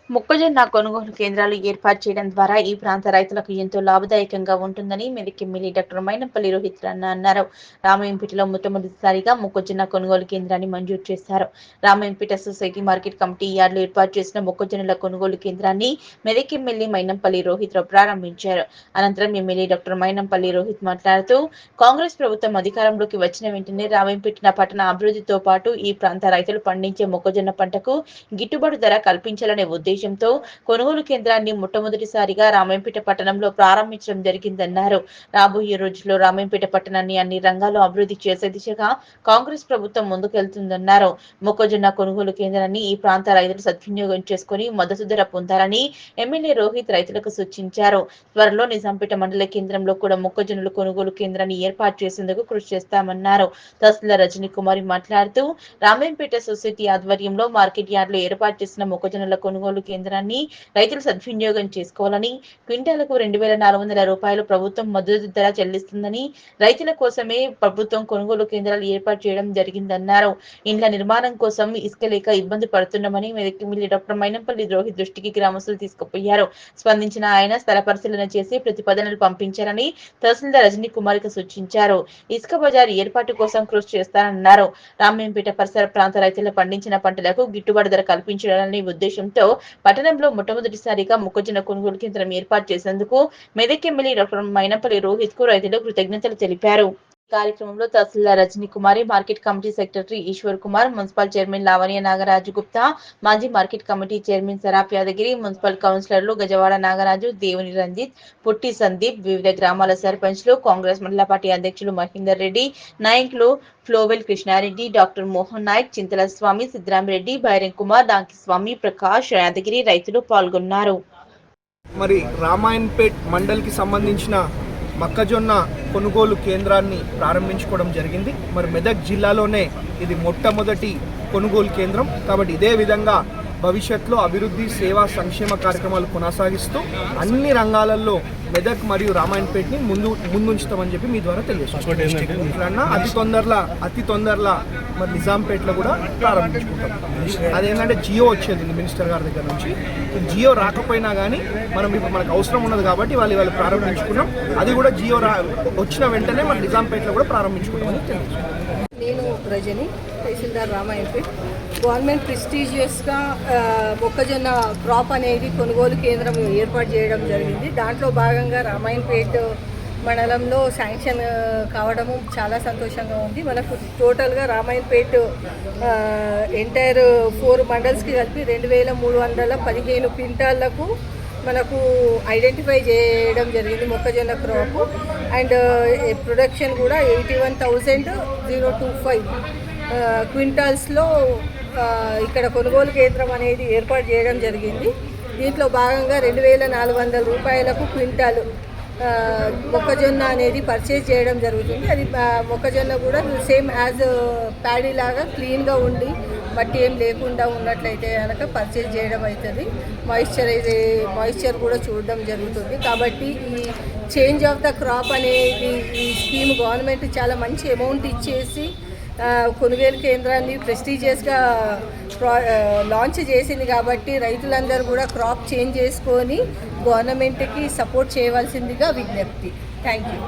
మొక్కజొన్న కొనుగోలు కేంద్రాలు ఏర్పాటు చేయడం ద్వారా ఈ ప్రాంత రైతులకు ఎంతో లాభదాయకంగా ఉంటుందని మెదక్ ఎమ్మెల్యే డాక్టర్ మైనంపల్లి రోహిత్ రన్న అన్నారు. రామాయంపేటలో మొట్టమొదటిసారిగా మొక్కజొన్న కొనుగోలు కేంద్రాన్ని మంజూరు చేశారు. రామాయంపేట సొసైటీ మార్కెట్ కమిటీ యార్డులో ఏర్పాటు చేసిన మొక్కజొన్నల కొనుగోలు కేంద్రాన్ని మెదక్ ఎమ్మెల్యే మైనంపల్లి రోహిత్ ప్రారంభించారు. అనంతరం ఎమ్మెల్యే డాక్టర్ మైనంపల్లి రోహిత్ మాట్లాడుతూ కాంగ్రెస్ ప్రభుత్వం అధికారంలోకి వచ్చిన వెంటనే రామాయంపేట పట్టణ అభివృద్ధితో పాటు ఈ ప్రాంత రైతులు పండించే మొక్కజొన్న పంటకు గిట్టుబాటు ధర కల్పించాలనే ఉద్దేశంతో కొనుగోలు కేంద్రాన్ని మొట్టమొదటిసారిగా రామాయంపేట పట్టణంలో ప్రారంభించడం జరిగిందన్నారు. రాబోయే రోజుల్లో రామాయంపేట పట్టణాన్ని అన్ని రంగాల్లో అభివృద్ధి చేసే దిశగా కాంగ్రెస్ ప్రభుత్వం ముందుకెళ్తుందన్నారు. మొక్కజొన్న కొనుగోలు కేంద్రాన్ని ఈ ప్రాంత రైతులు సద్వినియోగం చేసుకుని మద్దతు ధర పొందాలని ఎమ్మెల్యే రోహిత్ రైతులకు సూచించారు. త్వరలో నిజాంపేట మండల కేంద్రంలో కూడా మొక్కజొన్నల కొనుగోలు కేంద్రాన్ని ఏర్పాటు చేసేందుకు కృషి చేస్తామన్నారు. తహసీల్దార్ రజనీ కుమారి మాట్లాడుతూ రామాయంపేట సొసైటీ ఆధ్వర్యంలో మార్కెట్ యార్డులో ఏర్పాటు చేసిన మొక్కజొన్నల కొనుగోలు కేంద్రాన్ని రైతులు సద్వినియోగం చేసుకోవాలని, క్వింటాలకు 2,400 రూపాయలు ప్రభుత్వం మద్దతు ధర చెల్లిస్తుందని, రైతుల కోసమే ప్రభుత్వం కొనుగోలు కేంద్రాలు ఏర్పాటు చేయడం జరిగిందన్నారు. ఇండ్ల నిర్మాణం కోసం ఇసుక లేక ఇబ్బంది పడుతున్నామని మెదక్ ఎమ్మెల్యే డాక్టర్ మైనంపల్లి రోహిత్ దృష్టికి గ్రామస్తులు తీసుకుపోయారు. స్పందించిన ఆయన స్థల పరిశీలన చేసి ప్రతిపాదనలు పంపించాలని తహసీల్దార్ రజనీ కుమారికి సూచించారు. ఇసుక బజార్ ఏర్పాటు కోసం కృషి చేస్తారన్నారు. రామాయంపేట పరిసర ప్రాంత రైతులు పండించిన పంటలకు గిట్టుబాటు ధర కల్పించాలనే ఉద్దేశంతో పట్టణంలో మొట్టమొదటిసారిగా మొక్కజొన్న కొనుగోలు కేంద్రం ఏర్పాటు చేసేందుకు మెదక్ ఎమ్మెల్యే డాక్టర్ మైనంపల్లి రోహిత్ కు రైతులు కృతజ్ఞతలు తెలిపారు. కార్యక్రమంలో tahsildar Rajani Kumari, market committee secretary Eshwar Kumar, municipal chairman Lavanya Nagaraju Gupta, మాజీ market committee chairman Saraf Yadagiri, municipal కౌన్సిలర్లు గజవాడ నాగరాజు, దేవుని రంజిత్, పుట్టి సందీప్, వివిధ గ్రామాల సర్పంచ్లు, కాంగ్రెస్ మండల పార్టీ అధ్యక్షులు మహేందర్ రెడ్డి, నాయకులు ఫ్లోవెల్ కృష్ణారెడ్డి, డాక్టర్ మోహన్ నాయక్, చింతల స్వామి, సిద్ధరామరెడ్డి, బైరం కుమార్, డాంకి స్వామి, ప్రకాష్, యాదగిరి రైతులు పాల్గొన్నారు. మరి రామాయణపేట్ మండల్కి సంబంధించిన మొక్కజొన్న కొనుగోలు కేంద్రాన్ని ప్రారంభించుకోవడం జరిగింది. మరి మెదక్ జిల్లాలోనే ఇది మొట్టమొదటి కొనుగోలు కేంద్రం కాబట్టి ఇదే విధంగా భవిష్యత్తులో అభివృద్ధి, సేవా, సంక్షేమ కార్యక్రమాలు కొనసాగిస్తూ అన్ని రంగాలలో మెదక్ మరియు రామాయణపేటని ముందుంచుతామని చెప్పి మీ ద్వారా తెలియజేస్తున్నాం. అతి తొందరలో మరి నిజాంపేటలో కూడా ప్రారంభించుకుంటాం. అదేంటంటే జియో వచ్చేది మినిస్టర్ గారి దగ్గర నుంచి. జియో రాకపోయినా కానీ మనకు అవసరం ఉన్నది కాబట్టి వాళ్ళు ప్రారంభించుకున్నాం. అది కూడా జియో వచ్చిన వెంటనే మన నిజాంపేటలో కూడా ప్రారంభించుకుంటామని తెలియజేస్తున్నాం. నేను రజని, తహసీల్దార్ రామాయంపేట్. గవర్నమెంట్ ప్రెస్టీజియస్గా మొక్కజొన్న క్రాప్ అనేది కొనుగోలు కేంద్రం ఏర్పాటు చేయడం జరిగింది. దాంట్లో భాగంగా రామాయంపేట్ మండలంలో శాంక్షన్ కావడము చాలా సంతోషంగా ఉంది. మనకు టోటల్గా రామాయంపేట్ ఎంటైర్ 4 మండల్స్కి కలిపి 2,315 క్వింటాళ్లకు మనకు ఐడెంటిఫై చేయడం జరిగింది మొక్కజొన్న క్రాప్. అండ్ ప్రొడక్షన్ కూడా 81,025 క్వింటాల్స్లో ఇక్కడ కొనుగోలు కేంద్రం అనేది ఏర్పాటు చేయడం జరిగింది. దీంట్లో భాగంగా 2,400 రూపాయలకు క్వింటాలు మొక్కజొన్న అనేది పర్చేజ్ చేయడం జరుగుతుంది. అది మొక్కజొన్న కూడా సేమ్ యాజ్ ప్యాడీ లాగా క్లీన్గా ఉండి మట్టి ఏం లేకుండా ఉన్నట్లయితే కనుక పర్చేజ్ చేయడం అవుతుంది. మాయిశ్చర్ కూడా చూడడం జరుగుతుంది. కాబట్టి ఈ చేంజ్ ఆఫ్ ద క్రాప్ అనేది ఈ స్కీమ్ గవర్నమెంట్ చాలా మంచి అమౌంట్ ఇచ్చేసి కొనుగోలు కేంద్రాన్ని ప్రెస్టీజియస్గా లాంచ్ చేసింది. కాబట్టి రైతులందరూ కూడా క్రాప్ చేంజ్ చేసుకొని గవర్నమెంట్కి సపోర్ట్ చేయవలసిందిగా విజ్ఞప్తి. Thank you.